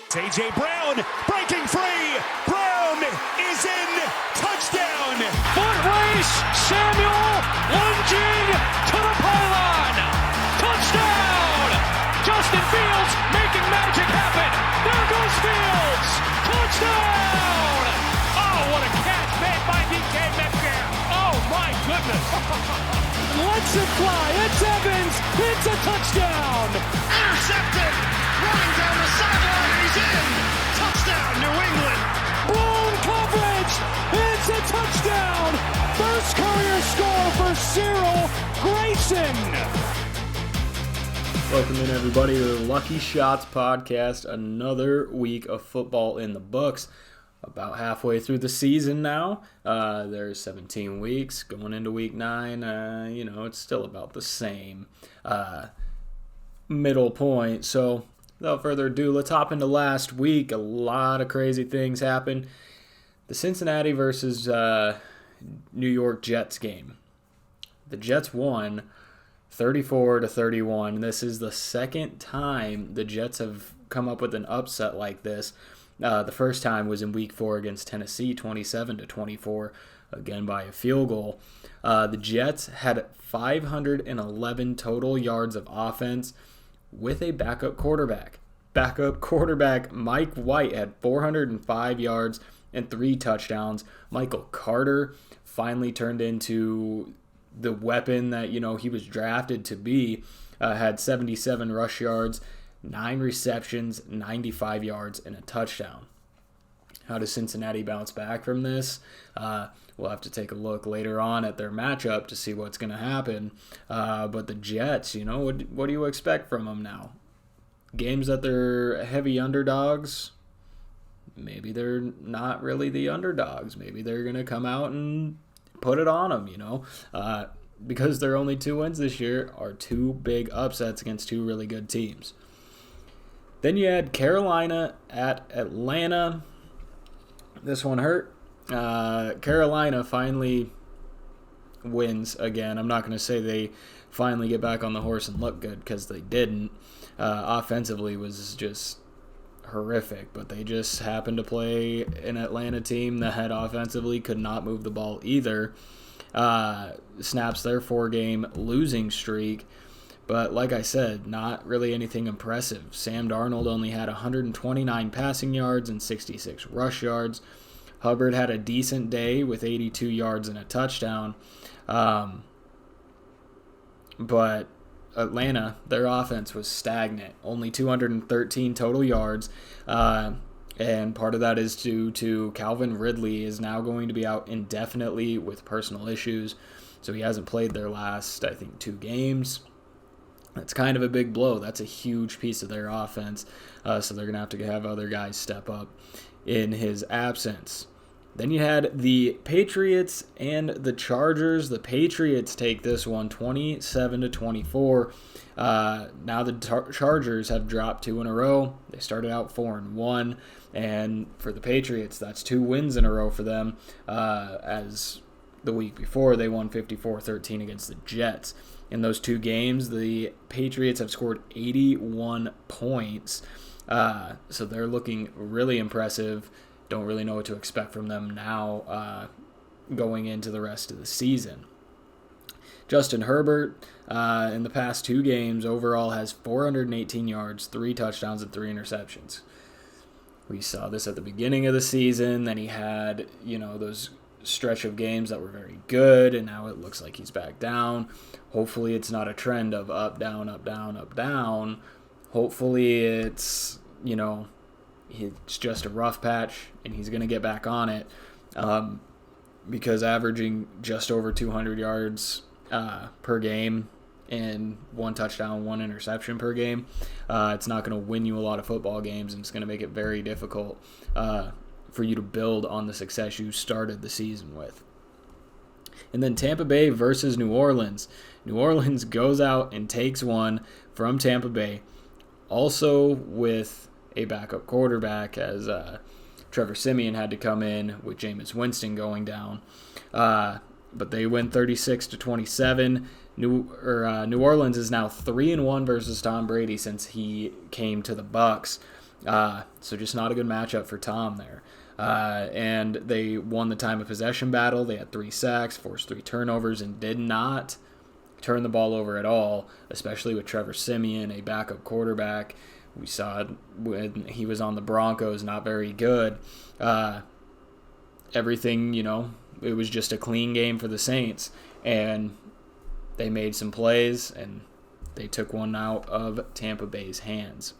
A.J. Brown breaking free. Brown is in. Touchdown. Foot race. Samuel lunging to the pylon. Touchdown. Justin Fields making magic happen. There goes Fields. Touchdown. Oh, what a catch made by DK Metcalf. Oh, my goodness. Lets it fly. It's Evans. It's a touchdown. Intercepted. Running down the sideline. He's in. Touchdown, New England. Blown coverage. It's a touchdown. First career score for Cyril Grayson. Welcome in, everybody, to the Lucky Shots podcast. Another week of football in the books. About halfway through the season now. There's 17 weeks going into week 9. It's still about the same middle point. So without further ado, let's hop into last week. A lot of crazy things happened. The Cincinnati versus New York Jets game. The Jets won 34-31. This is the second time the Jets have come up with an upset like this. The first time was in Week 4 against Tennessee, 27-24, again by a field goal. The Jets had 511 total yards of offense with a backup quarterback. Backup quarterback Mike White had 405 yards and 3 touchdowns. Michael Carter finally turned into the weapon that he was drafted to be. Had 77 rush yards, 9 receptions, 95 yards, and a touchdown. How does Cincinnati bounce back from this? We'll have to take a look later on at their matchup to see what's going to happen. But the Jets, what do you expect from them now? Games that they're heavy underdogs, maybe they're not really the underdogs. Maybe they're going to come out and put it on them, because their only 2 wins this year are 2 big upsets against 2 really good teams. Then you had Carolina at Atlanta. This one hurt. Carolina finally wins again. I'm not going to say they finally get back on the horse and look good, because they didn't. Offensively was just horrific, but they just happened to play an Atlanta team that offensively could not move the ball either. Snaps their 4-game losing streak. But like I said, not really anything impressive. Sam Darnold only had 129 passing yards and 66 rush yards. Hubbard had a decent day with 82 yards and a touchdown. But Atlanta, their offense was stagnant. Only 213 total yards. And part of that is due to Calvin Ridley is now going to be out indefinitely with personal issues. So he hasn't played their last, 2 games. That's kind of a big blow. That's a huge piece of their offense. So they're going to have other guys step up in his absence. Then you had the Patriots and the Chargers. The Patriots take this one 27-24. Now the Chargers have dropped 2 in a row. They started out 4-1. And for the Patriots, that's 2 wins in a row for them. As the week before, they won 54-13 against the Jets. In those 2 games, the Patriots have scored 81 points. So they're looking really impressive. Don't really know what to expect from them now going into the rest of the season. Justin Herbert, in the past 2 games, overall has 418 yards, 3 touchdowns, and 3 interceptions. We saw this at the beginning of the season. Then he had, those stretch of games that were very good, and now it looks like he's back down. Hopefully it's not a trend of up, down, up, down, up, down. Hopefully it's, it's just a rough patch and he's going to get back on it, because averaging just over 200 yards per game and 1 touchdown, 1 interception per game, it's not going to win you a lot of football games, and it's going to make it very difficult for you to build on the success you started the season with. And then Tampa Bay versus New Orleans. New Orleans goes out and takes one from Tampa Bay, also with a backup quarterback, as Trevor Siemian had to come in with Jameis Winston going down. But they win 36-27. New Orleans is now 3-1 versus Tom Brady since he came to the Bucs. So just not a good matchup for Tom there. And they won the time of possession battle. They had 3 sacks, forced 3 turnovers, and did not turn the ball over at all, especially with Trevor Siemian, a backup quarterback. We saw it when he was on the Broncos, not very good. Everything, it was just a clean game for the Saints, and they made some plays, and they took one out of Tampa Bay's hands.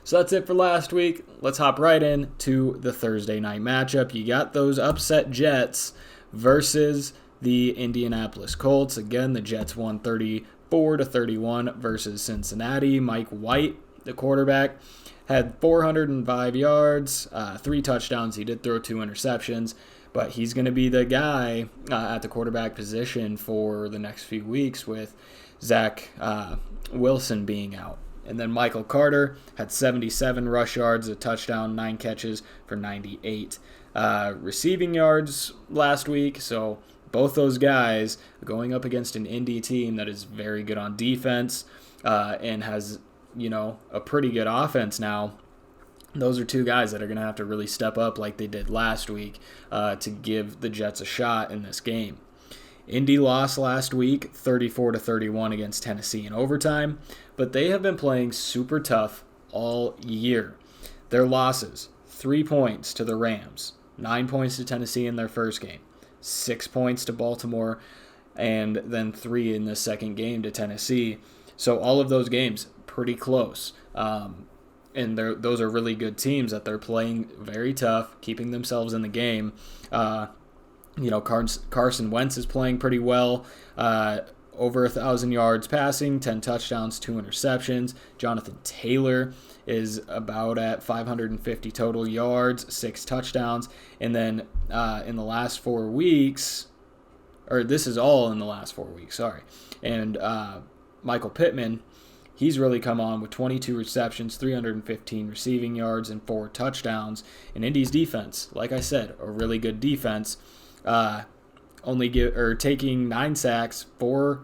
So that's it for last week. Let's hop right in to the Thursday night matchup. You got those upset Jets versus the Indianapolis Colts. Again, the Jets won 34-31 versus Cincinnati. Mike White, the quarterback, had 405 yards, 3 touchdowns. He did throw 2 interceptions, but he's going to be the guy at the quarterback position for the next few weeks with Zach Wilson being out. And then Michael Carter had 77 rush yards, a touchdown, 9 catches for 98 receiving yards last week. So both those guys going up against an Indy team that is very good on defense and has, a pretty good offense now. Those are 2 guys that are going to have to really step up like they did last week to give the Jets a shot in this game. Indy lost last week 34-31 against Tennessee in overtime, but they have been playing super tough all year. Their losses, 3 points to the Rams, 9 points to Tennessee in their first game, 6 points to Baltimore, and then 3 in the second game to Tennessee. So all of those games, pretty close. And those are really good teams that they're playing very tough, keeping themselves in the game. Carson Wentz is playing pretty well, over 1,000 yards passing, 10 touchdowns, 2 interceptions. Jonathan Taylor is about at 550 total yards, 6 touchdowns. And then in the last 4 weeks, or this is all in the last 4 weeks, sorry. And Michael Pittman, he's really come on with 22 receptions, 315 receiving yards, and 4 touchdowns. And Indy's defense, like I said, a really good defense. Taking 9 sacks, 4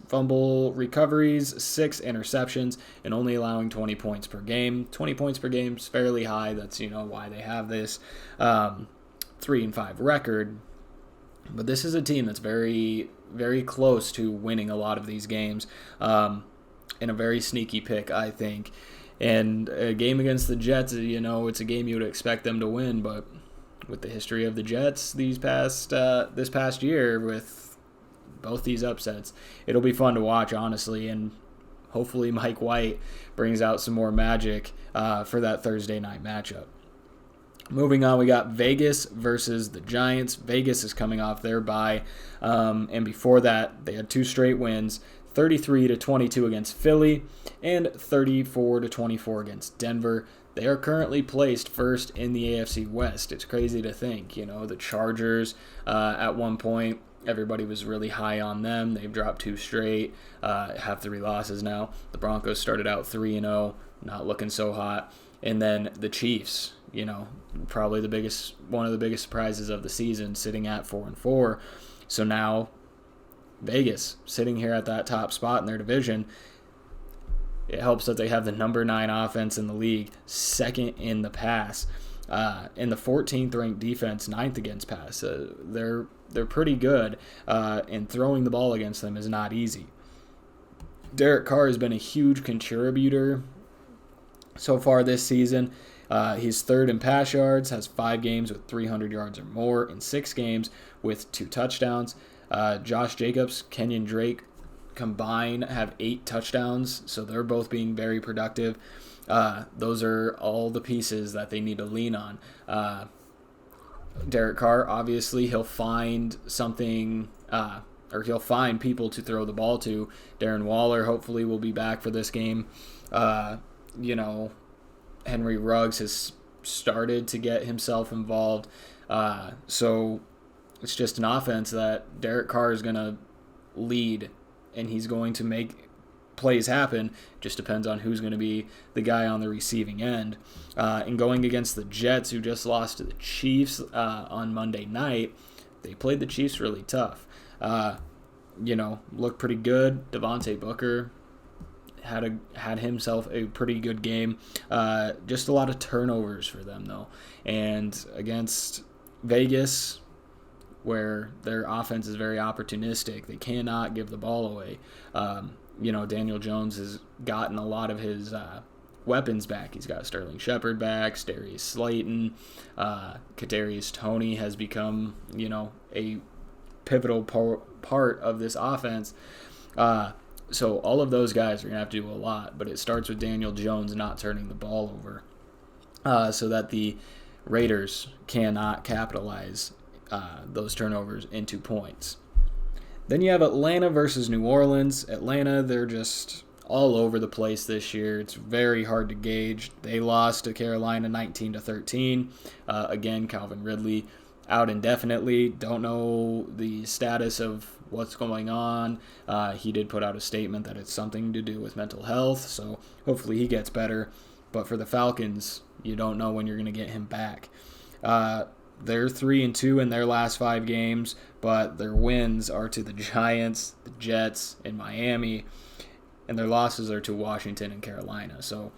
fumble recoveries, 6 interceptions, and only allowing 20 points per game. 20 points per game is fairly high. That's why they have this 3-5 record. But this is a team that's very, very close to winning a lot of these games, in a very sneaky pick, I think. And a game against the Jets, it's a game you would expect them to win, but with the history of the Jets this past year with both these upsets, it'll be fun to watch, honestly, and hopefully Mike White brings out some more magic for that Thursday night matchup. Moving on, we got Vegas versus the Giants. Vegas is coming off their bye, and before that, they had 2 straight wins, 33-22 against Philly and 34-24 against Denver. They are currently placed first in the AFC West. It's crazy to think, the Chargers at one point, everybody was really high on them. They've dropped 2 straight, have 3 losses now. The Broncos started out 3-0, not looking so hot. And then the Chiefs, probably one of the biggest surprises of the season, sitting at 4-4. So now Vegas sitting here at that top spot in their division. It helps that they have the number 9 offense in the league, second in the pass, and the 14th ranked defense, 9th against pass. They're pretty good, and throwing the ball against them is not easy. Derek Carr has been a huge contributor so far this season. He's 3rd in pass yards, has 5 games with 300 yards or more, in 6 games with 2 touchdowns. Josh Jacobs, Kenyon Drake combined have 8 touchdowns, so they're both being very productive. Those are all the pieces that they need to lean on. Derek Carr, obviously, he'll find something, or he'll find people to throw the ball to. Darren Waller hopefully will be back for this game. Henry Ruggs has started to get himself involved. So it's just an offense that Derek Carr is going to lead, and he's going to make plays happen. Just depends on who's going to be the guy on the receiving end. And going against the Jets, who just lost to the Chiefs on Monday night, they played the Chiefs really tough. Looked pretty good. Devontae Booker had himself a pretty good game. Just a lot of turnovers for them, though. And against Vegas, where their offense is very opportunistic, they cannot give the ball away. Daniel Jones has gotten a lot of his weapons back. He's got Sterling Shepard back, Darius Slayton, Kadarius Toney has become, a pivotal part of this offense. So all of those guys are going to have to do a lot, but it starts with Daniel Jones not turning the ball over so that the Raiders cannot capitalize those turnovers into points. Then you have Atlanta versus New Orleans. Atlanta, they're just all over the place this year. It's very hard to gauge. They lost to Carolina 19-13. Again, Calvin Ridley out indefinitely. Don't know the status of what's going on. He did put out a statement that it's something to do with mental health, so hopefully he gets better. But for the Falcons, you don't know when you're going to get him back. They're 3-2 in their last 5 games, but their wins are to the Giants, the Jets, and Miami, and their losses are to Washington and Carolina. So,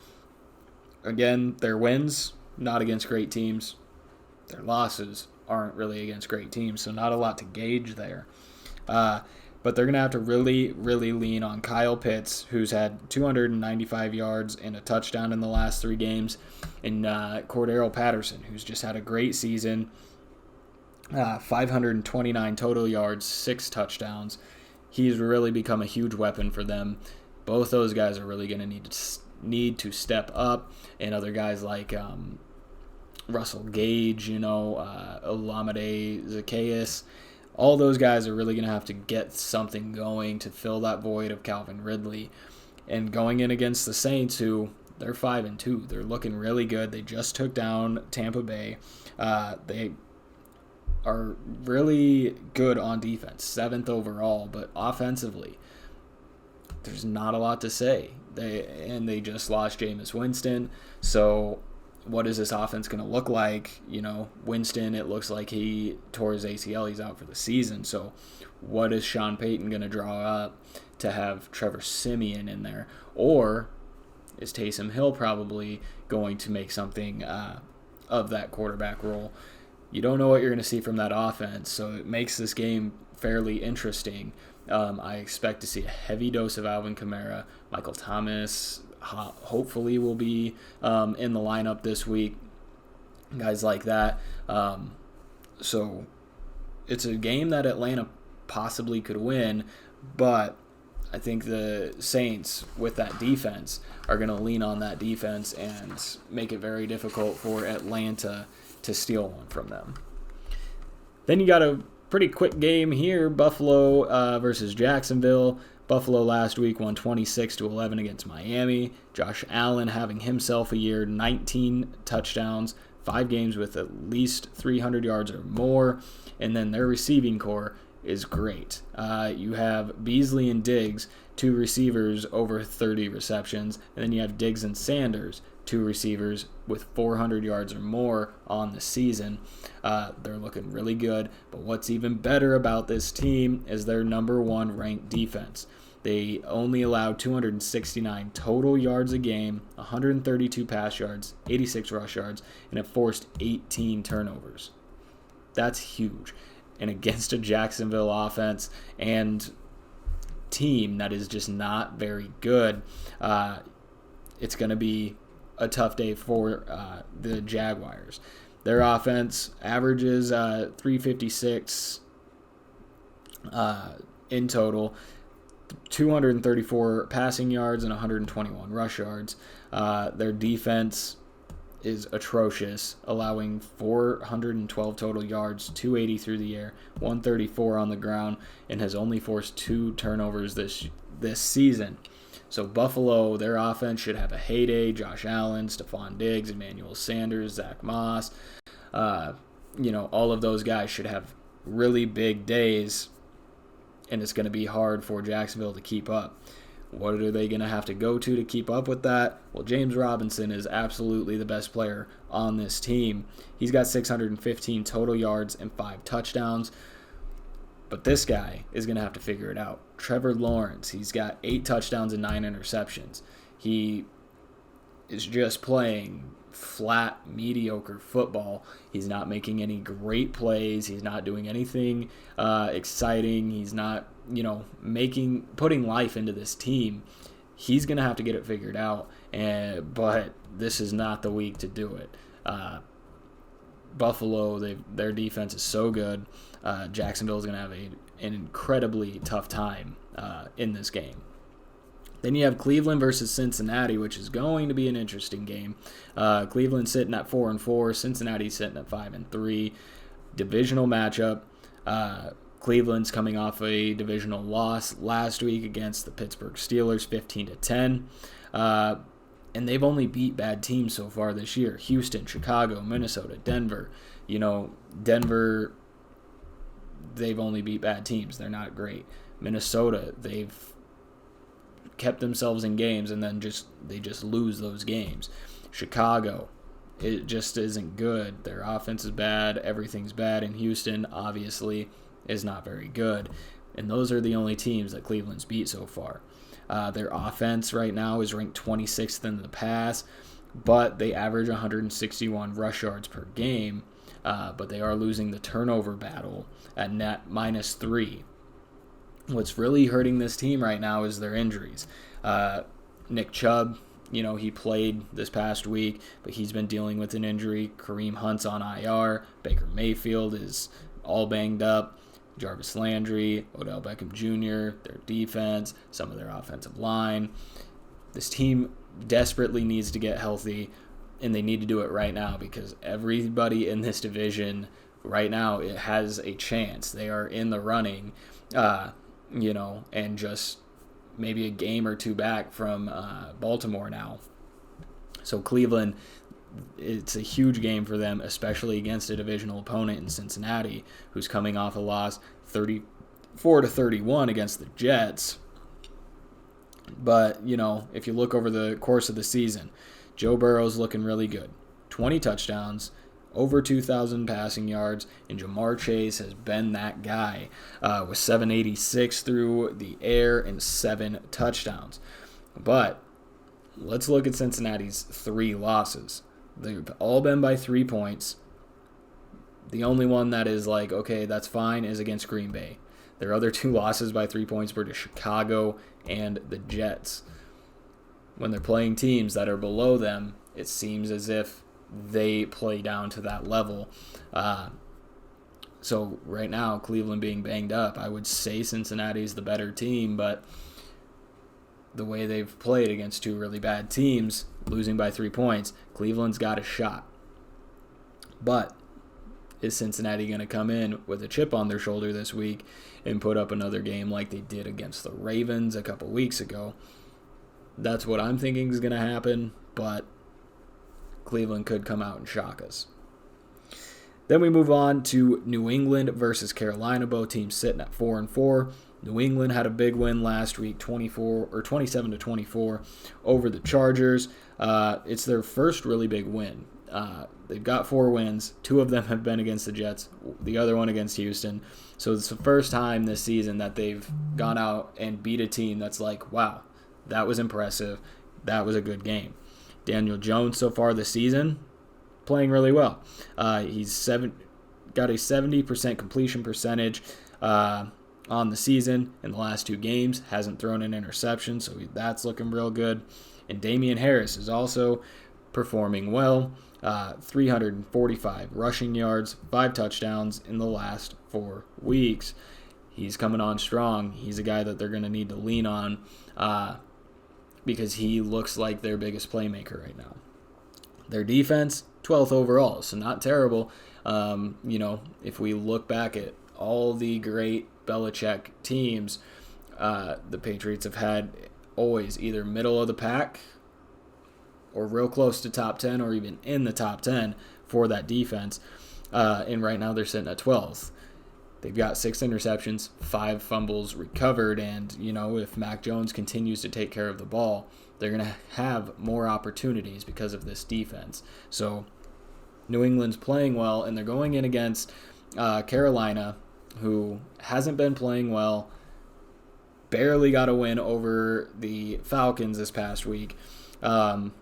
again, their wins, not against great teams. Their losses aren't really against great teams, so not a lot to gauge there. But they're going to have to really, really lean on Kyle Pitts, who's had 295 yards and a touchdown in the last 3 games, and Cordero Patterson, who's just had a great season, 529 total yards, 6 touchdowns. He's really become a huge weapon for them. Both those guys are really going to need to step up, and other guys like Russell Gage, Olamide Zacchaeus, all those guys are really going to have to get something going to fill that void of Calvin Ridley. And going in against the Saints, who they're 5-2, they're looking really good. They just took down Tampa Bay. They are really good on defense, 7th overall, but offensively, there's not a lot to say. They just lost Jameis Winston, so what is this offense going to look like? Winston, it looks like he tore his ACL. He's out for the season. So what is Sean Payton going to draw up to have Trevor Siemian in there? Or is Taysom Hill probably going to make something of that quarterback role? You don't know what you're going to see from that offense, so it makes this game fairly interesting. I expect to see a heavy dose of Alvin Kamara. Michael Thomas hopefully will be in the lineup this week, guys like that. So it's a game that Atlanta possibly could win, but I think the Saints, with that defense, are going to lean on that defense and make it very difficult for Atlanta to steal one from them. Then you got a pretty quick game here, Buffalo versus Jacksonville. Buffalo last week won 26-11 against Miami. Josh Allen having himself a year, 19 touchdowns, 5 games with at least 300 yards or more. And then their receiving core is great. You have Beasley and Diggs, 2 receivers over 30 receptions. And then you have Diggs and Sanders, 2 receivers with 400 yards or more on the season. They're looking really good. But what's even better about this team is their number 1 ranked defense. They only allowed 269 total yards a game, 132 pass yards, 86 rush yards, and have forced 18 turnovers. That's huge. And against a Jacksonville offense and team that is just not very good, it's going to be a tough day for the Jaguars. Their offense averages 356 in total, 234 passing yards and 121 rush yards. Their defense is atrocious, allowing 412 total yards, 280 through the air, 134 on the ground, and has only forced 2 turnovers this season. So Buffalo, their offense should have a heyday. Josh Allen, Stephon Diggs, Emmanuel Sanders, Zach Moss, all of those guys should have really big days, and it's going to be hard for Jacksonville to keep up. What are they going to have to go to keep up with that? Well, James Robinson is absolutely the best player on this team. He's got 615 total yards and 5 touchdowns. But this guy is going to have to figure it out. Trevor Lawrence, he's got 8 touchdowns and 9 interceptions. He is just playing flat, mediocre football. He's not making any great plays. He's not doing anything exciting. He's not, putting life into this team. He's going to have to get it figured out, but this is not the week to do it. Buffalo, their defense is so good. Jacksonville is going to have an incredibly tough time in this game. Then you have Cleveland versus Cincinnati, which is going to be an interesting game. Cleveland sitting at 4-4, Cincinnati sitting at 5-3. Divisional matchup. Cleveland's coming off a divisional loss last week against the Pittsburgh Steelers, 15-10. And they've only beat bad teams so far this year. Houston, Chicago, Minnesota, Denver. Denver, they've only beat bad teams. They're not great. Minnesota, they've kept themselves in games and then they just lose those games. Chicago, it just isn't good. Their offense is bad. Everything's bad. And Houston, obviously, is not very good. And those are the only teams that Cleveland's beat so far. Their offense right now is ranked 26th in the pass, but they average 161 rush yards per game. But they are losing the turnover battle at net -3. What's really hurting this team right now is their injuries. Nick Chubb, he played this past week, but he's been dealing with an injury. Kareem Hunt's on IR. Baker Mayfield is all banged up. Jarvis Landry, Odell Beckham Jr., their defense, some of their offensive line. This team desperately needs to get healthy, and they need to do it right now because everybody in this division right now, it has a chance. They are in the running. And just maybe a game or two back from Baltimore now. So Cleveland, it's a huge game for them, especially against a divisional opponent in Cincinnati, who's coming off a loss 34-31 against the Jets. But, if you look over the course of the season, Joe Burrow's looking really good. 20 touchdowns, over 2,000 passing yards, and Jamar Chase has been that guy with 786 through the air and 7 touchdowns. But let's look at Cincinnati's 3 losses. They've all been by 3 points. The only one that is like, okay, that's fine, is against Green Bay. Their other 2 losses by 3 points were to Chicago and the Jets. When they're playing teams that are below them, it seems as if they play down to that level. So right now, Cleveland being banged up, I would say Cincinnati's the better team, but the way they've played against 2 really bad teams, losing by 3 points, Cleveland's got a shot. But is Cincinnati going to come in with a chip on their shoulder this week and put up another game like they did against the Ravens a couple weeks ago? That's what I'm thinking is going to happen, but Cleveland could come out and shock us. Then we move on to New England versus Carolina. Both teams sitting at 4-4. New England had a big win last week, 27-24 over the Chargers. It's their first really big win. They've got 4 wins. 2 of them have been against the Jets, the other one against Houston. So it's the first time this season that they've gone out and beat a team that's like, wow, that was impressive. That was a good game. Daniel Jones so far this season, playing really well. He's got a 70% completion percentage on the season in the last 2 games. Hasn't thrown an interception, so that's looking real good. And Damian Harris is also performing well. 345 rushing yards, 5 touchdowns in the last 4 weeks. He's coming on strong. He's a guy that they're going to need to lean on because he looks like their biggest playmaker right now. Their defense, 12th overall, so not terrible. If we look back at all the great Belichick teams, the Patriots have had always either middle of the pack or real close to top 10 or even in the top 10 for that defense. And right now they're sitting at 12th. They've got 6 interceptions, 5 fumbles recovered, and, if Mac Jones continues to take care of the ball, they're going to have more opportunities because of this defense. So New England's playing well, and they're going in against Carolina, who hasn't been playing well, barely got a win over the Falcons this past week. And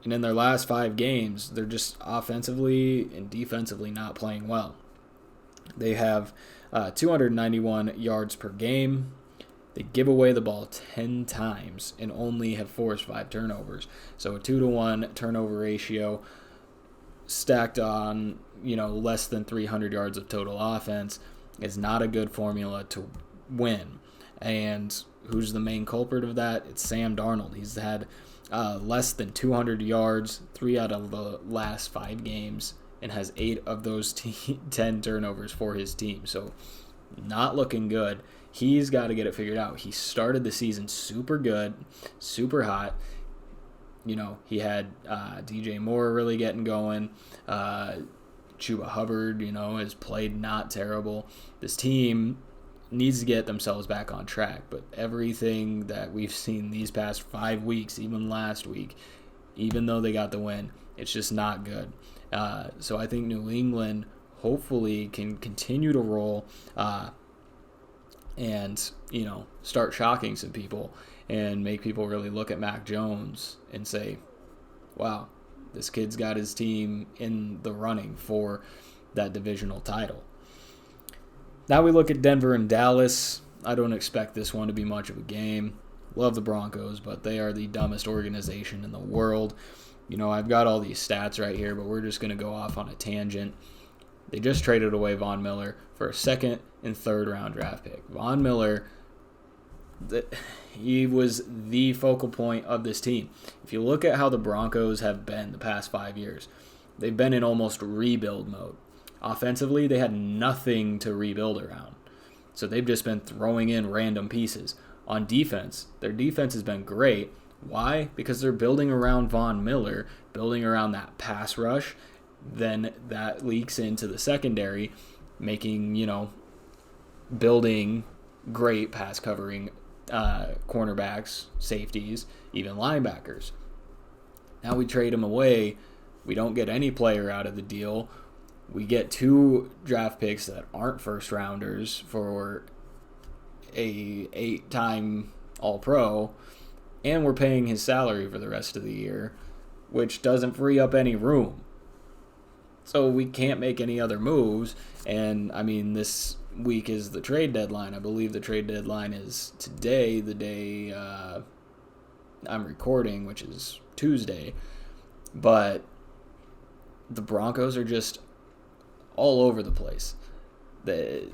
in their last 5 games, they're just offensively and defensively not playing well. They have 291 yards per game. They give away the ball 10 times and only have forced 5 turnovers. So a 2-to-1 turnover ratio stacked on, less than 300 yards of total offense is not a good formula to win. And who's the main culprit of that? It's Sam Darnold. He's had less than 200 yards 3 out of the last 5 games and has 8 of those 10 turnovers for his team. So not looking good. He's got to get it figured out. He started the season super good, super hot. He had DJ Moore really getting going. Chuba Hubbard, has played not terrible. This team needs to get themselves back on track. But everything that we've seen these past 5 weeks, even last week, even though they got the win, it's just not good. So I think New England hopefully can continue to roll and, start shocking some people and make people really look at Mac Jones and say, wow, this kid's got his team in the running for that divisional title. Now we look at Denver and Dallas. I don't expect this one to be much of a game. Love the Broncos, but they are the dumbest organization in the world. I've got all these stats right here, but we're just going to go off on a tangent. They just traded away Von Miller for a 2nd and 3rd round draft pick. Von Miller, he was the focal point of this team. If you look at how the Broncos have been the past 5 years, they've been in almost rebuild mode. Offensively, they had nothing to rebuild around. So they've just been throwing in random pieces. On defense, their defense has been great. Why? Because they're building around Von Miller, building around that pass rush. Then that leaks into the secondary, making, building great pass covering cornerbacks, safeties, even linebackers. Now we trade them away. We don't get any player out of the deal. We get 2 draft picks that aren't first rounders for a 8-time All-Pro, and we're paying his salary for the rest of the year, which doesn't free up any room. So we can't make any other moves. And, this week is the trade deadline. I believe the trade deadline is today, the day I'm recording, which is Tuesday. But the Broncos are just all over the place. They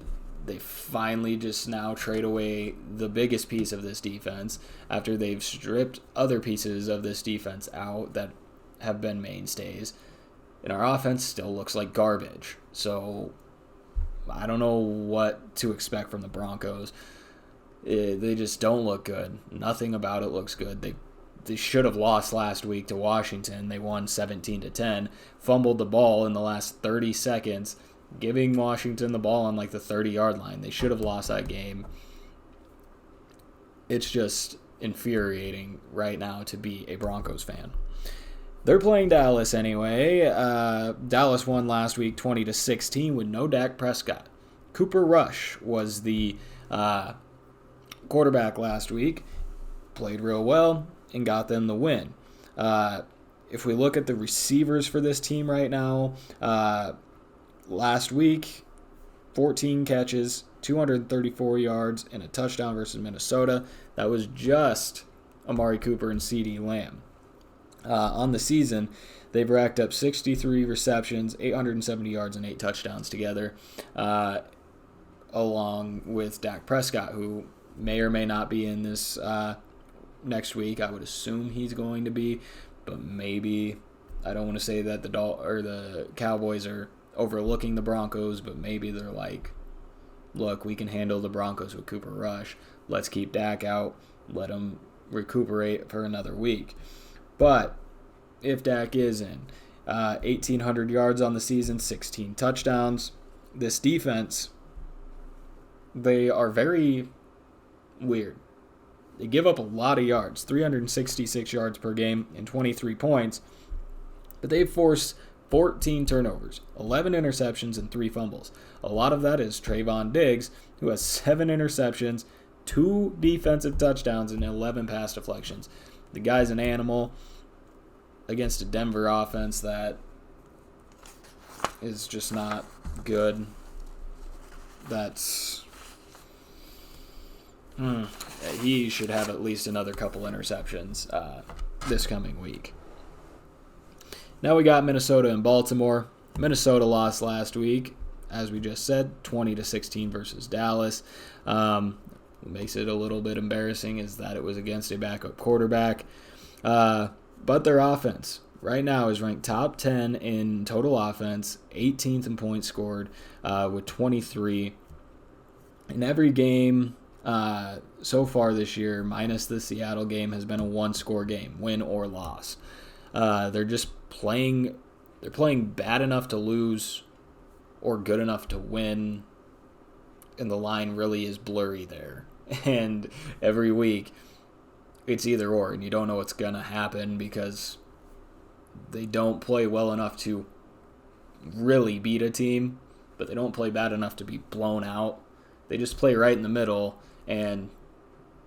finally just now trade away the biggest piece of this defense after they've stripped other pieces of this defense out that have been mainstays. And our offense still looks like garbage. So I don't know what to expect from the Broncos. They just don't look good. Nothing about it looks good. They should have lost last week to Washington. They won 17-10. Fumbled the ball in the last 30 seconds, giving Washington the ball on the 30-yard line. They should have lost that game. It's just infuriating right now to be a Broncos fan. They're playing Dallas anyway. Dallas won last week 20-16 with no Dak Prescott. Cooper Rush was the quarterback last week. Played real well and got them the win. If we look at the receivers for this team right now, last week, 14 catches, 234 yards, and a touchdown versus Minnesota. That was just Amari Cooper and CeeDee Lamb. On the season, they've racked up 63 receptions, 870 yards, and 8 touchdowns together, along with Dak Prescott, who may or may not be in this next week. I would assume he's going to be, but maybe. I don't want to say that the Cowboys are overlooking the Broncos, but maybe they're like, look, we can handle the Broncos with Cooper Rush. Let's keep Dak out. Let him recuperate for another week. But if Dak is in, 1,800 yards on the season, 16 touchdowns. This defense, they are very weird. They give up a lot of yards, 366 yards per game and 23 points. But they've forced 14 turnovers, 11 interceptions, and 3 fumbles. A lot of that is Trayvon Diggs, who has 7 interceptions, 2 defensive touchdowns and 11 pass deflections. The guy's an animal against a Denver offense that is just not good. He should have at least another couple interceptions this coming week. Now we got Minnesota and Baltimore. Minnesota lost last week, as we just said, 20-16 versus Dallas. What makes it a little bit embarrassing is that it was against a backup quarterback. But their offense right now is ranked top 10 in total offense, 18th in points scored with 23. In every game so far this year, minus the Seattle game, has been a one-score game, win or loss. They're just playing bad enough to lose or good enough to win, and the line really is blurry there. And every week, it's either or, and you don't know what's going to happen because they don't play well enough to really beat a team, but they don't play bad enough to be blown out. They just play right in the middle, and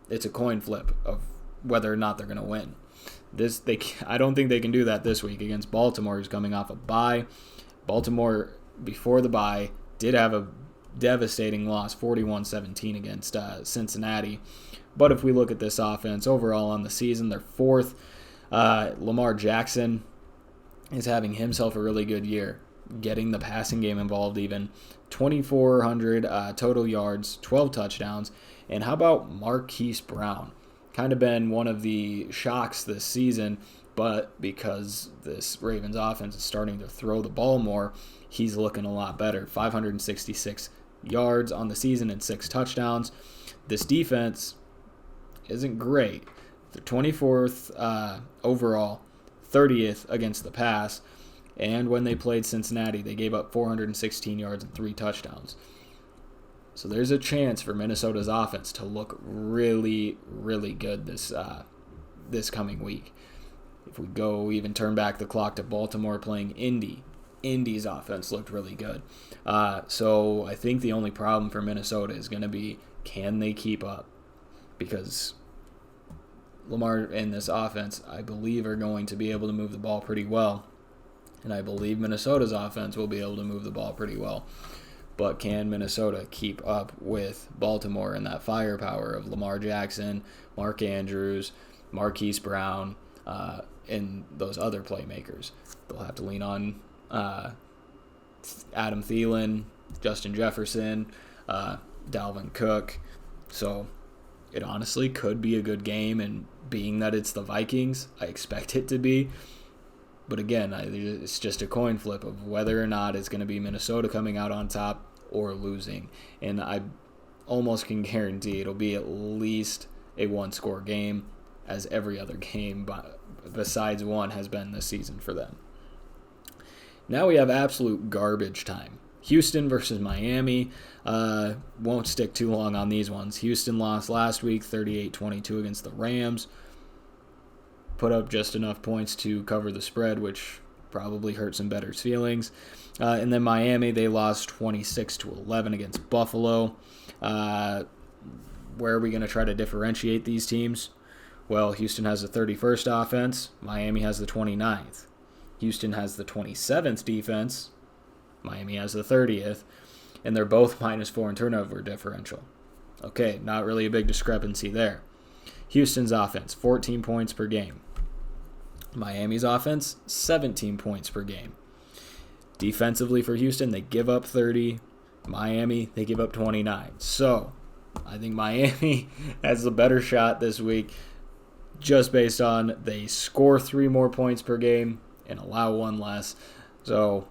it's a coin flip of whether or not they're going to win. I don't think they can do that this week against Baltimore, who's coming off a bye. Baltimore, before the bye, did have a devastating loss, 41-17 against Cincinnati. But if we look at this offense overall on the season, they're 4th. Lamar Jackson is having himself a really good year, getting the passing game involved even. 2,400 total yards, 12 touchdowns. And how about Marquise Brown? Kind of been one of the shocks this season, but because this Ravens offense is starting to throw the ball more, he's looking a lot better. 566 yards on the season and 6 touchdowns. This defense isn't great. They're 24th overall, 30th against the pass, and when they played Cincinnati, they gave up 416 yards and 3 touchdowns. So there's a chance for Minnesota's offense to look really, really good this coming week. If we even turn back the clock to Baltimore playing Indy, Indy's offense looked really good. So I think the only problem for Minnesota is going to be, can they keep up? Because Lamar and this offense, I believe, are going to be able to move the ball pretty well. And I believe Minnesota's offense will be able to move the ball pretty well. But can Minnesota keep up with Baltimore and that firepower of Lamar Jackson, Mark Andrews, Marquise Brown, and those other playmakers? They'll have to lean on Adam Thielen, Justin Jefferson, Dalvin Cook. So it honestly could be a good game, and being that it's the Vikings, I expect it to be. But again, it's just a coin flip of whether or not it's going to be Minnesota coming out on top or losing. And I almost can guarantee it'll be at least a one-score game, as every other game besides one has been this season for them. Now we have absolute garbage time. Houston versus Miami. Won't stick too long on these ones. Houston lost last week 38-22 against the Rams. Put up just enough points to cover the spread, which probably hurt some bettor's feelings. And then Miami, they lost 26-11 against Buffalo. Where are we going to try to differentiate these teams? Well, Houston has the 31st offense. Miami has the 29th. Houston has the 27th defense. Miami has the 30th. And they're both -4 in turnover differential. Okay, not really a big discrepancy there. Houston's offense, 14 points per game. Miami's offense, 17 points per game. Defensively for Houston, they give up 30. Miami, they give up 29. So I think Miami has the better shot this week, just based on they score 3 more points per game and allow 1 less. So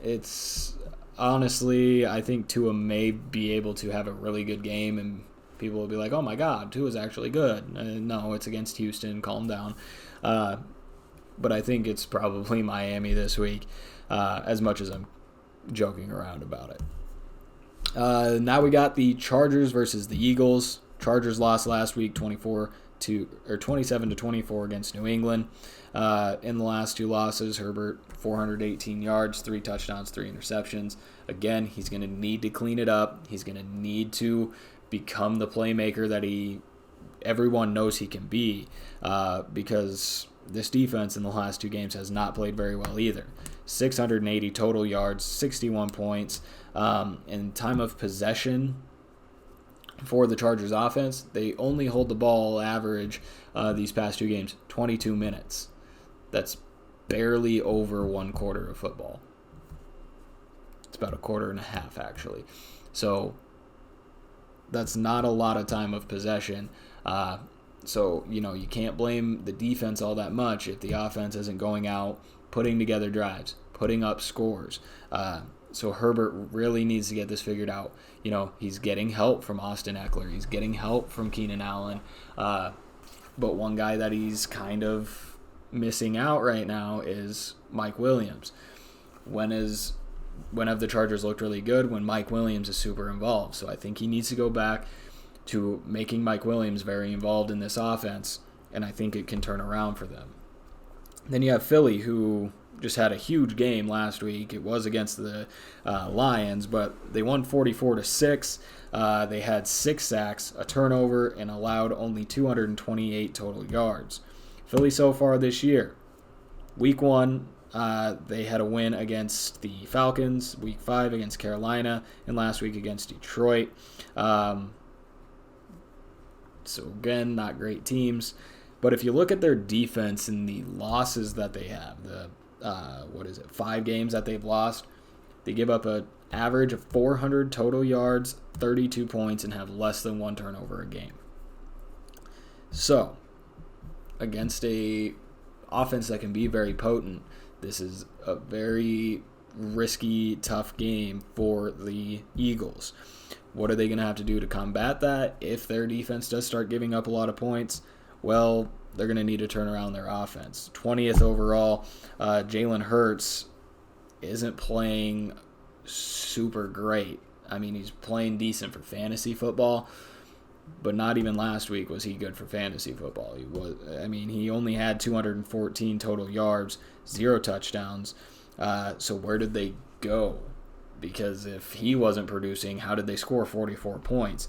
it's honestly, I think Tua may be able to have a really good game, and people will be like, oh my God, Tua's actually good. No, it's against Houston. Calm down. But I think it's probably Miami this week, as much as I'm joking around about it. Now we got the Chargers versus the Eagles. Chargers lost last week 27-24 against New England. In the last 2 losses, Herbert 418 yards, 3 touchdowns, 3 interceptions. Again, he's going to need to clean it up. He's going to need to become the playmaker that everyone knows he can be, because this defense in the last 2 games has not played very well either. 680 total yards, 61 points. In time of possession for the Chargers offense, they only hold the ball average these past 2 games 22 minutes. That's barely over 1 quarter of football. It's about 1.5 quarters actually. So that's not a lot of time of possession. So, you can't blame the defense all that much if the offense isn't going out, putting together drives, putting up scores. So Herbert really needs to get this figured out. He's getting help from Austin Eckler. He's getting help from Keenan Allen. But one guy that he's kind of missing out right now is Mike Williams. When have the Chargers looked really good? When Mike Williams is super involved. So I think he needs to go back to making Mike Williams very involved in this offense, and I think it can turn around for them. Then you have Philly, who just had a huge game last week. It was against the Lions, but they won 44-6. They had 6 sacks, a turnover, and allowed only 228 total yards. Philly so far this year, Week 1, they had a win against the Falcons, Week 5 against Carolina, and last week against Detroit. So again, not great teams. But if you look at their defense and the losses that they have, the 5 games that they've lost, they give up an average of 400 total yards, 32 points, and have less than 1 turnover a game. So, against a offense that can be very potent, this is a very risky, tough game for the Eagles. What are they going to have to do to combat that? If their defense does start giving up a lot of points, well, they're going to need to turn around their offense. 20th overall, Jalen Hurts isn't playing super great. I mean, he's playing decent for fantasy football, but not even last week was he good for fantasy football. He only had 214 total yards, 0 touchdowns. So where did they go? Because if he wasn't producing, how did they score 44 points?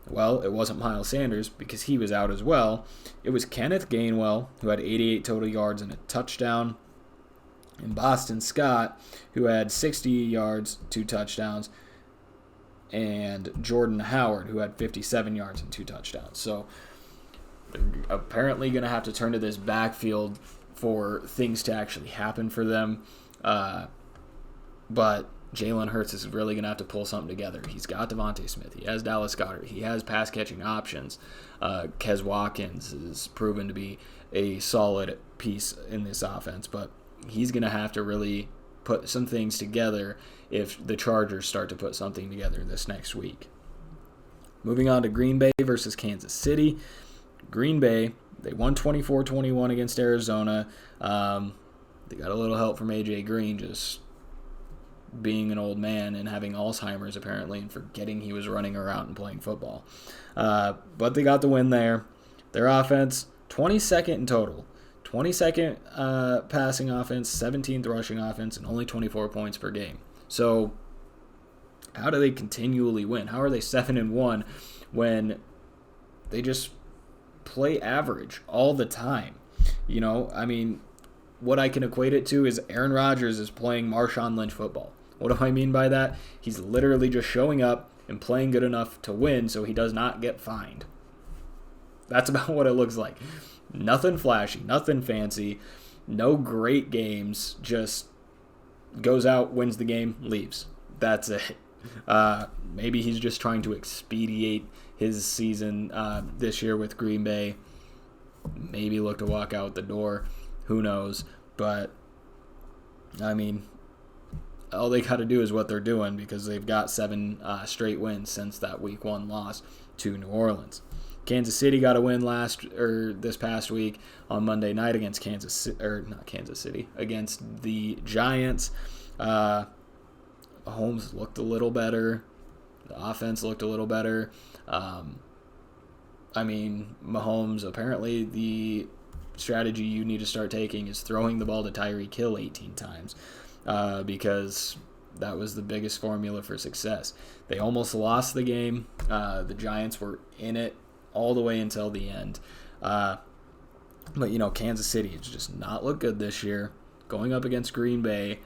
Well, it wasn't Miles Sanders because he was out as well. It was Kenneth Gainwell, who had 88 total yards and a touchdown, and Boston Scott, who had 60 yards, 2 touchdowns, and Jordan Howard, who had 57 yards and 2 touchdowns. So they're apparently going to have to turn to this backfield for things to actually happen for them. But Jalen Hurts is really going to have to pull something together. He's got Devontae Smith. He has Dallas Goedert. He has pass-catching options. Kez Watkins is proven to be a solid piece in this offense, but he's going to have to really put some things together if the Chargers start to put something together this next week. Moving on to Green Bay versus Kansas City. Green Bay, they won 24-21 against Arizona. They got a little help from A.J. Green just being an old man and having Alzheimer's apparently and forgetting he was running around and playing football. But they got the win there. Their offense, 22nd in total. 22nd passing offense, 17th rushing offense, and only 24 points per game. So how do they continually win? How are they 7-1 when they just play average all the time? What I can equate it to is Aaron Rodgers is playing Marshawn Lynch football. What do I mean by that? He's literally just showing up and playing good enough to win so he does not get fined. That's about what it looks like. Nothing flashy, nothing fancy, no great games, just goes out, wins the game, leaves. That's it. Maybe he's just trying to expedite his season this year with Green Bay. Maybe look to walk out the door. Who knows? But, all they got to do is what they're doing because they've got 7 straight wins since that Week 1 loss to New Orleans. Kansas City got a win this past week on Monday night against against the Giants. Mahomes looked a little better. The offense looked a little better. Mahomes, apparently the strategy you need to start taking is throwing the ball to Tyreek Hill 18 times because That was the biggest formula for success. They almost lost the game. The Giants were in it all the way until the end. But, Kansas City has just not looked good this year. Going up against Green Bay,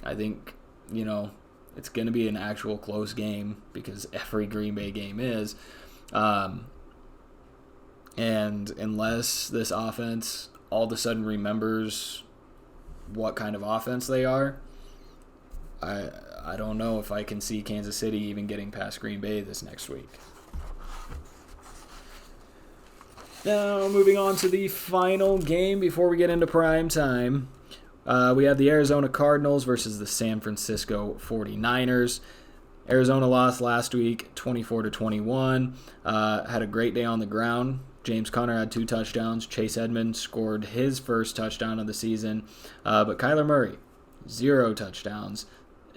I think, it's going to be an actual close game because every Green Bay game is. And unless this offense all of a sudden remembers what kind of offense they are, I don't know if I can see Kansas City even getting past Green Bay this next week. Now, moving on to the final game before we get into prime time. We have the Arizona Cardinals versus the San Francisco 49ers. Arizona lost last week 24-21. Had a great day on the ground. James Conner had 2 touchdowns. Chase Edmonds scored his first touchdown of the season. But Kyler Murray, 0 touchdowns,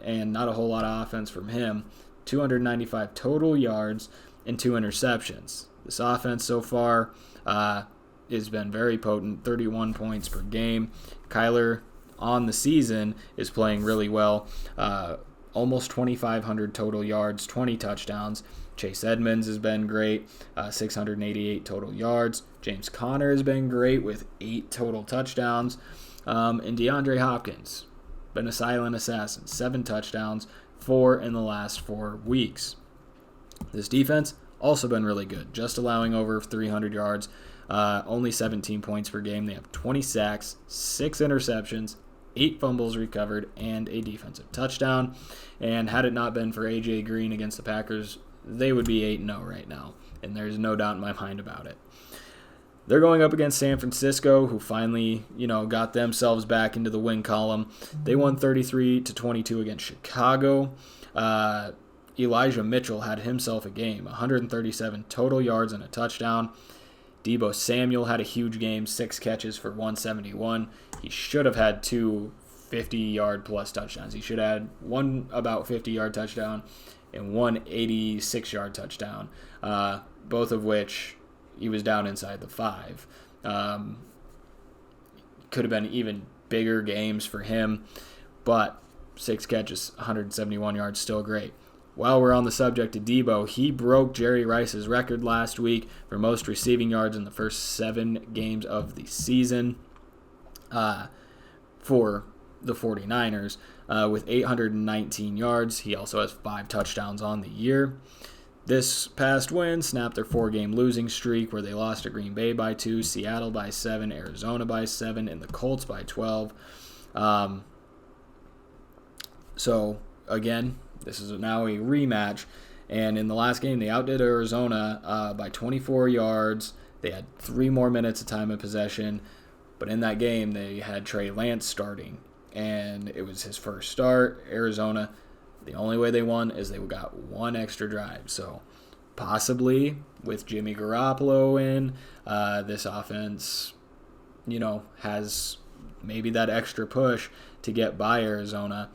and not a whole lot of offense from him. 295 total yards and 2 interceptions. This offense so far has been very potent, 31 points per game. Kyler on the season is playing really well. Almost 2,500 total yards, 20 touchdowns. Chase Edmonds has been great, 688 total yards. James Conner has been great with 8 total touchdowns. And DeAndre Hopkins, been a silent assassin, 7 touchdowns, 4 in the last 4 weeks. This defense also been really good, just allowing over 300 yards, only 17 points per game. They have 20 sacks, 6 interceptions, 8 fumbles recovered, and a defensive touchdown. And had it not been for A.J. Green against the Packers, they would be 8-0 right now, and there's no doubt in my mind about it. They're going up against San Francisco, who finally, got themselves back into the win column. They won 33-22 against Chicago. Elijah Mitchell had himself a game, 137 total yards and a touchdown. Deebo Samuel had a huge game, 6 catches for 171. He should have had 2 50-yard plus touchdowns. He should have had one about 50-yard touchdown and one 86-yard touchdown, both of which he was down inside the 5. Could have been even bigger games for him, but 6 catches, 171 yards, still great. While we're on the subject of Deebo, he broke Jerry Rice's record last week for most receiving yards in the first 7 games of the season for the 49ers with 819 yards. He also has 5 touchdowns on the year. This past win snapped their 4-game losing streak where they lost to Green Bay by 2, Seattle by 7, Arizona by 7, and the Colts by 12. So, again, this is now a rematch, and in the last game, they outdid Arizona by 24 yards. They had 3 more minutes of time of possession, but in that game, they had Trey Lance starting, and it was his first start. Arizona, the only way they won is they got 1 extra drive. So possibly with Jimmy Garoppolo in, this offense, has maybe that extra push to get by Arizona.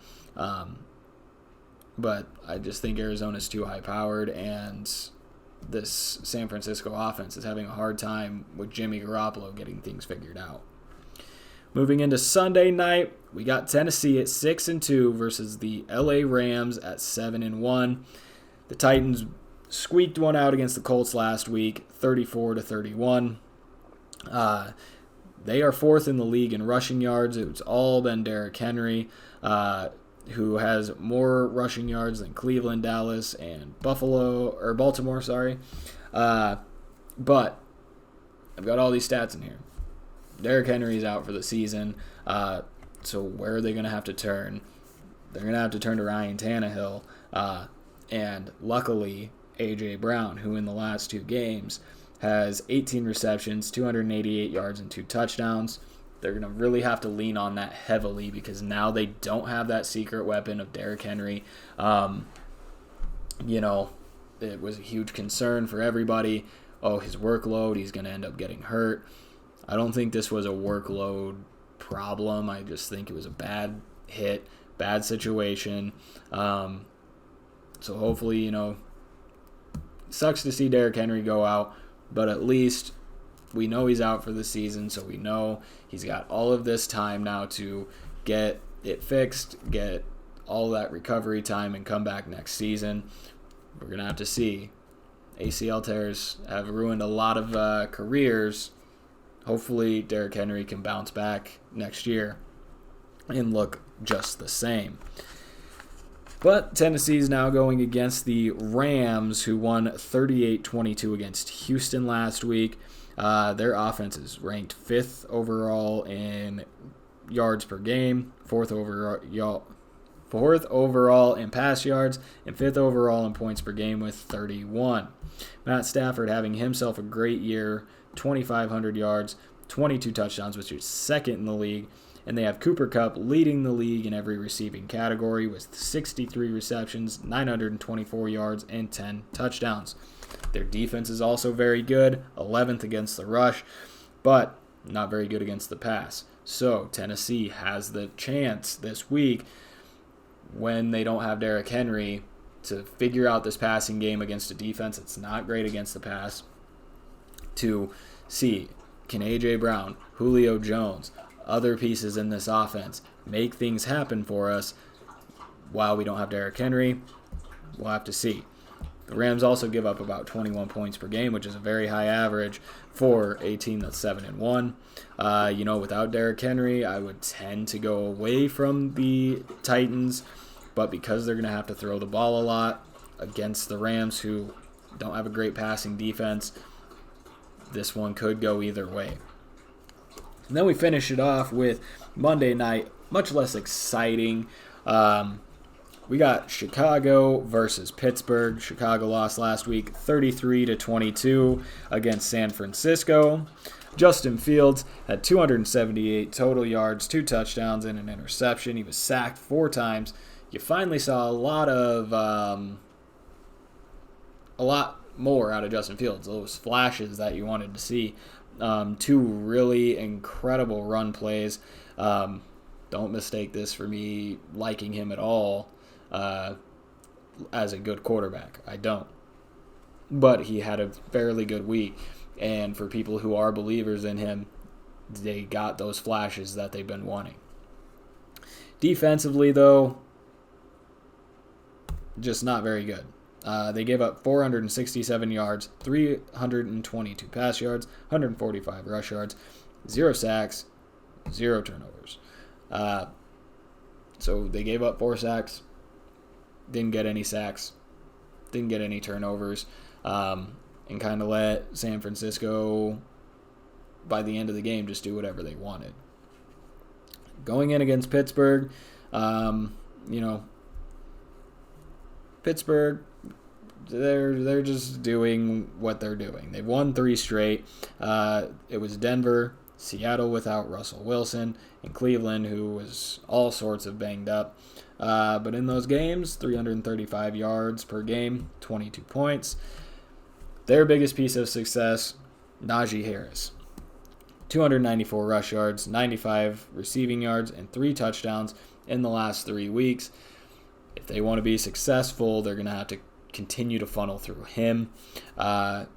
But I just think Arizona's too high-powered, and this San Francisco offense is having a hard time with Jimmy Garoppolo getting things figured out. Moving into Sunday night, we got Tennessee at 6-2 versus the LA Rams at 7-1. The Titans squeaked one out against the Colts last week, 34-31. They are 4th in the league in rushing yards. It's all been Derrick Henry, who has more rushing yards than Cleveland, Dallas, and Baltimore. But I've got all these stats in here. Derrick Henry's out for the season, so where are they going to have to turn? They're going to have to turn to Ryan Tannehill, and luckily A.J. Brown, who in the last 2 games has 18 receptions, 288 yards, and 2 touchdowns. They're going to really have to lean on that heavily because now they don't have that secret weapon of Derrick Henry. It was a huge concern for everybody. Oh, his workload, he's going to end up getting hurt. I don't think this was a workload problem. I just think it was a bad hit, bad situation. So hopefully, sucks to see Derrick Henry go out, but at least we know he's out for the season, so we know he's got all of this time now to get it fixed, get all that recovery time and come back next season. We're going to have to see. ACL tears have ruined a lot of careers. Hopefully Derrick Henry can bounce back next year and look just the same. But Tennessee's now going against the Rams, who won 38-22 against Houston last week. Their offense is ranked 5th overall in yards per game, 4th overall in pass yards, and 5th overall in points per game with 31. Matt Stafford having himself a great year, 2,500 yards, 22 touchdowns, which is 2nd in the league. And they have Cooper Kupp leading the league in every receiving category with 63 receptions, 924 yards, and 10 touchdowns. Their defense is also very good, 11th against the rush, but not very good against the pass. So Tennessee has the chance this week, when they don't have Derrick Henry, to figure out this passing game against a defense that's not great against the pass, to see, can A.J. Brown, Julio Jones, other pieces in this offense make things happen for us while we don't have Derrick Henry? We'll have to see. The Rams also give up about 21 points per game, which is a very high average for a team that's 7-1. Without Derrick Henry, I would tend to go away from the Titans, but because they're going to have to throw the ball a lot against the Rams, who don't have a great passing defense, this one could go either way. And then we finish it off with Monday night, much less exciting. We got Chicago versus Pittsburgh. Chicago lost last week 33-22 against San Francisco. Justin Fields had 278 total yards, 2 touchdowns, and an interception. He was sacked 4 times. You finally saw a lot more out of Justin Fields. Those flashes that you wanted to see. 2 really incredible run plays. Don't mistake this for me liking him at all as a good quarterback. I don't. But he had a fairly good week. And for people who are believers in him, they got those flashes that they've been wanting. Defensively, though, just not very good. They gave up 467 yards, 322 pass yards, 145 rush yards, 0 sacks, 0 turnovers. So they gave up 4 sacks, didn't get any sacks, didn't get any turnovers, and kind of let San Francisco, by the end of the game, just do whatever they wanted. Going in against Pittsburgh, Pittsburgh, they're just doing what they're doing. They've won 3 straight. It was Denver, Seattle without Russell Wilson, and Cleveland, who was all sorts of banged up. But in those games, 335 yards per game, 22 points. Their biggest piece of success, Najee Harris. 294 rush yards, 95 receiving yards, and 3 touchdowns in the last 3 weeks. If they want to be successful, they're going to have to continue to funnel through him. And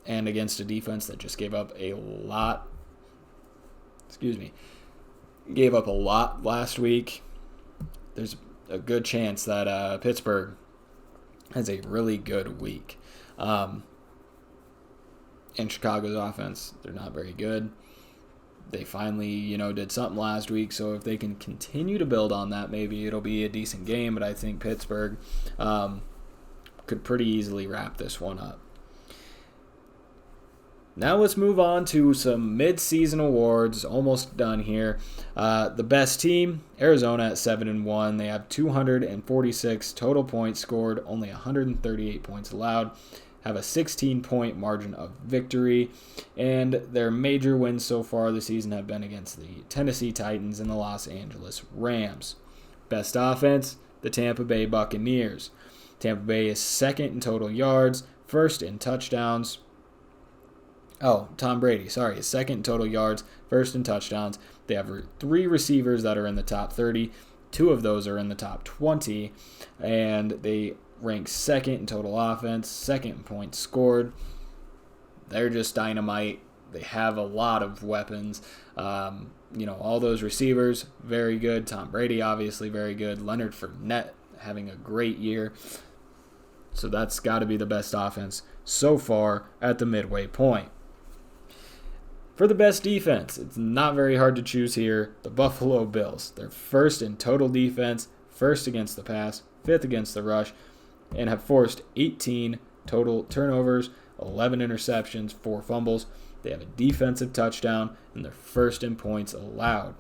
against a defense that just gave up a lot. Gave up a lot last week. There's a good chance that Pittsburgh has a really good week. And Chicago's offense, they're not very good. They finally, did something last week, so if they can continue to build on that, maybe it'll be a decent game, but I think Pittsburgh could pretty easily wrap this one up. Now let's move on to some mid-season awards. Almost done here. The best team, Arizona at 7-1. They have 246 total points scored, only 138 points allowed. Have a 16-point margin of victory, and their major wins so far this season have been against the Tennessee Titans and the Los Angeles Rams. Best offense, the Tampa Bay Buccaneers. Tampa Bay is 2nd in total yards, 1st in touchdowns. Tom Brady, is 2nd in total yards, 1st in touchdowns. They have 3 receivers that are in the top 30. 2 of those are in the top 20, and they rank 2nd in total offense, 2nd in points scored. They're just dynamite. They have a lot of weapons. all those receivers, very good. Tom Brady, obviously very good. Leonard Fournette having a great year. So that's got to be the best offense so far at the midway point. For the best defense, it's not very hard to choose here. The Buffalo Bills. They're first in total defense, first against the pass, fifth against the rush, and have forced 18 total turnovers, 11 interceptions, 4 fumbles. They have a defensive touchdown, and they're first in points allowed.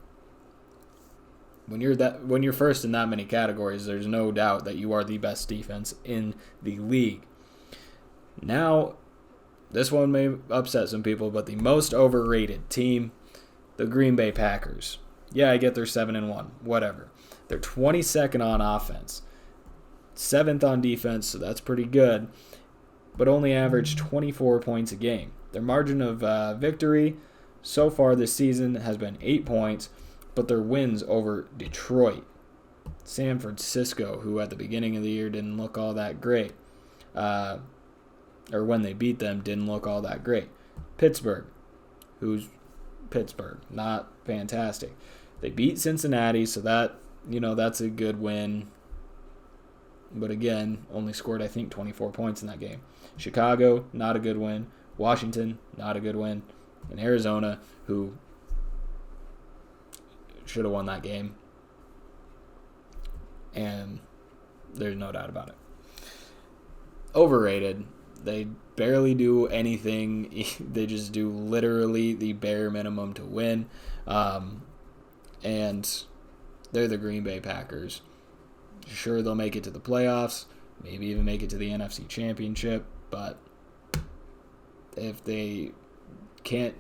When you're first in that many categories, there's no doubt that you are the best defense in the league. Now, this one may upset some people, but the most overrated team, the Green Bay Packers. Yeah, I get they're 7-1, whatever. They're 22nd on offense, 7th on defense, so that's pretty good, but only average 24 points a game. Their margin of victory so far this season has been 8 points, but their wins over Detroit, San Francisco, who at the beginning of the year didn't look all that great, or when they beat them, didn't look all that great. Pittsburgh, who's Pittsburgh, not fantastic. They beat Cincinnati, so that's a good win. But again, only scored, I think, 24 points in that game. Chicago, not a good win. Washington, not a good win. And Arizona, who should have won that game. And there's no doubt about it. Overrated. They barely do anything. They just do literally the bare minimum to win. And they're the Green Bay Packers. Sure, they'll make it to the playoffs, maybe even make it to the NFC Championship, but if they can't,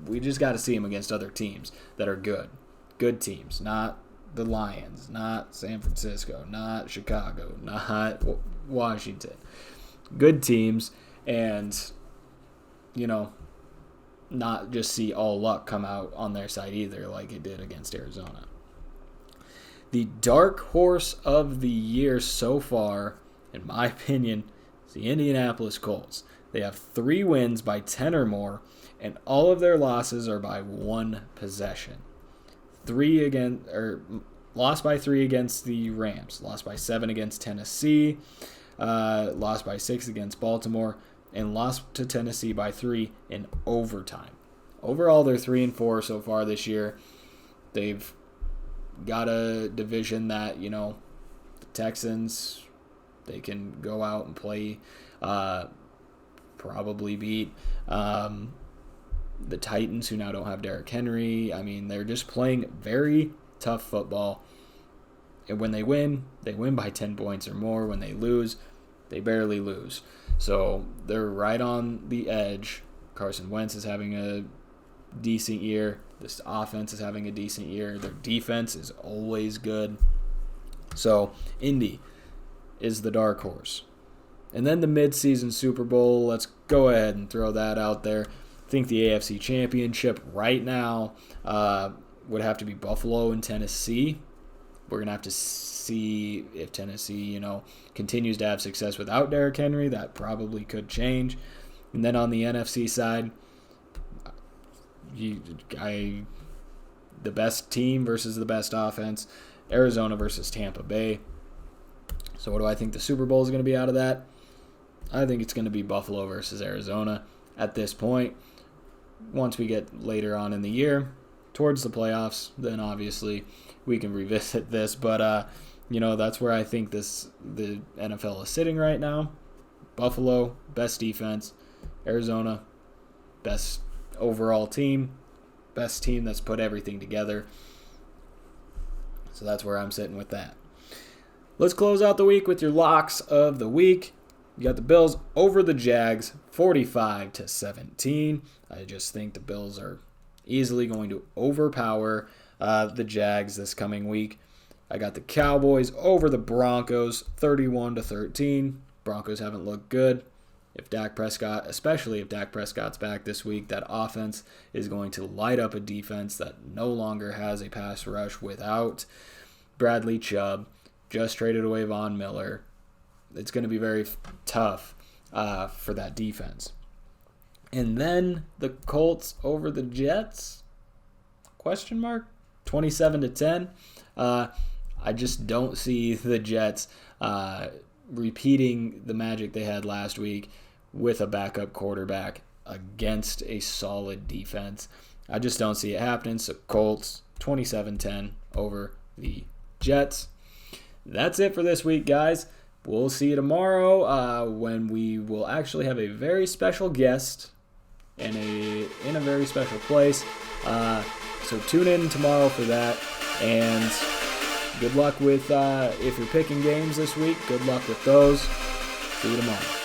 we just got to see them against other teams that are good. Good teams, not the Lions, not San Francisco, not Chicago, not Washington. Good teams, and, not just see all luck come out on their side either like it did against Arizona. The dark horse of the year so far, in my opinion, is the Indianapolis Colts. They have 3 wins by 10 or more, and all of their losses are by 1 possession. Lost by 3 against the Rams, lost by 7 against Tennessee, lost by 6 against Baltimore, and lost to Tennessee by 3 in overtime. Overall, they're 3-4 so far this year. They've got a division that, the Texans, they can go out and play, probably beat the Titans, who now don't have Derrick Henry. I mean, they're just playing very tough football. And when they win by 10 points or more. When they lose, they barely lose. So they're right on the edge. Carson Wentz is having a decent year. This offense is having a decent year. Their defense is always good. So Indy is the dark horse. And then the midseason Super Bowl, let's go ahead and throw that out there. I think the AFC Championship right now would have to be Buffalo and Tennessee. We're going to have to see if Tennessee, continues to have success without Derrick Henry. That probably could change. And then on the NFC side, the best team versus the best offense, Arizona versus Tampa Bay. So what do I think the Super Bowl is going to be out of that? I think it's going to be Buffalo versus Arizona at this point. Once we get later on in the year, towards the playoffs, then obviously we can revisit this. But, that's where I think the NFL is sitting right now. Buffalo, best defense. Arizona, best overall team. Best team that's put everything together. So that's where I'm sitting with that. Let's close out the week with your locks of the week. You got the Bills over the Jags, 45-17. I just think the Bills are easily going to overpower the Jags this coming week. I got the Cowboys over the Broncos, 31-13. Broncos haven't looked good. Especially if Dak Prescott's back this week, that offense is going to light up a defense that no longer has a pass rush without Bradley Chubb. Just traded away Von Miller. It's going to be very tough for that defense. And then the Colts over the Jets? Question mark? 27-10. I just don't see the Jets repeating the magic they had last week with a backup quarterback against a solid defense. I just don't see it happening. So Colts 27-10 over the Jets. That's it for this week, guys. We'll see you tomorrow when we will actually have a very special guest in a very special place. So tune in tomorrow for that. And good luck with if you're picking games this week. Good luck with those. See you tomorrow.